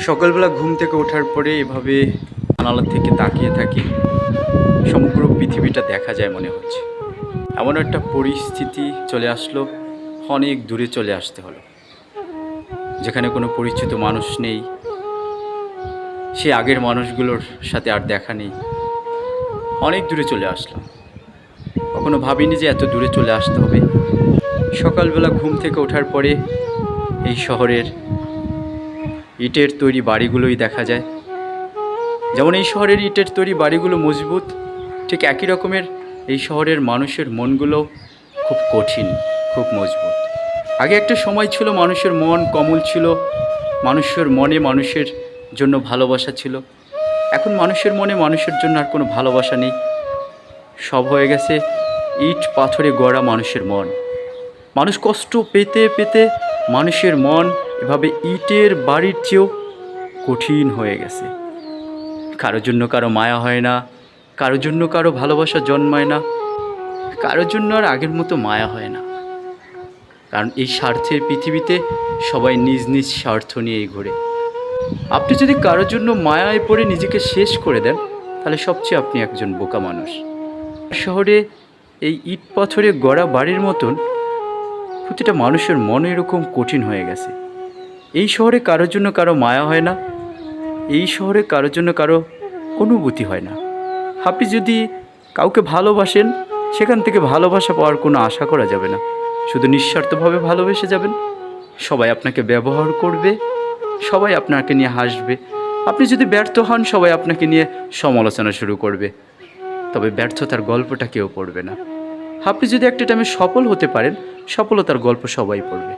সকালবেলা ঘুম থেকে ওঠার পরে এভাবে জানালা থেকে তাকিয়ে থাকি, সমগ্র পৃথিবীটা দেখা যায় মনে হচ্ছে। এমন একটা পরিস্থিতি চলে আসলো, অনেক দূরে চলে আসতে হলো, যেখানে কোনো পরিচিত মানুষ নেই, সে আগের মানুষগুলোর সাথে আর দেখা নেই। অনেক দূরে চলে আসলাম, কখনো ভাবিনি যে এত দূরে চলে আসতে হবে। সকালবেলা ঘুম থেকে ওঠার পরে এই শহরের ইটের তৈরি বাড়িগুলোই দেখা যায়। যেমন এই শহরের ইটের তৈরি বাড়িগুলো মজবুত, ঠিক একই রকমের এই শহরের মানুষের মনগুলো খুব কঠিন, খুব মজবুত। আগে একটা সময় ছিল মানুষের মন কোমল ছিল, মানুষের মনে মানুষের জন্য ভালোবাসা ছিল। এখন মানুষের মনে মানুষের জন্য আর কোনো ভালোবাসা নেই, সব হয়ে গেছে ইট পাথরে গড়া মানুষের মন। মানুষ কষ্ট পেতে পেতে মানুষের মন এভাবে ইটের বাড়ির চেয়েও কঠিন হয়ে গেছে। কারোর জন্য কারো মায়া হয় না, কারোর জন্য কারো ভালোবাসা জন্মায় না, কারোর জন্য আর আগের মতো মায়া হয় না। কারণ এই স্বার্থের পৃথিবীতে সবাই নিজ নিজ স্বার্থ নিয়েই ঘোরে। আপনি যদি কারোর জন্য মায়ায় পড়ে নিজেকে শেষ করে দেন, তাহলে সবচেয়ে আপনি একজন বোকা মানুষ। শহরে এই ইট পাথরে গড়া বাড়ির মতন প্রতিটা মানুষের মন এরকম কঠিন হয়ে গেছে। এই শহরে কারোর জন্য কারো মায়া হয় না, এই শহরে কারোর জন্য কারো অনুভূতি হয় না। আপনি যদি কাউকে ভালোবাসেন, সেখান থেকে ভালোবাসা পাওয়ার কোনো আশা করা যাবে না। শুধু নিঃস্বার্থভাবে ভালোবেসে যাবেন, সবাই আপনাকে ব্যবহার করবে, সবাই আপনাকে নিয়ে হাসবে। আপনি যদি ব্যর্থ হন, সবাই আপনাকে নিয়ে সমালোচনা শুরু করবে, তবে ব্যর্থতার গল্পটা কেউ পড়বে না। আপনি যদি একটা টাইমে সফল হতে পারেন, সফলতার গল্প সবাই পড়বে।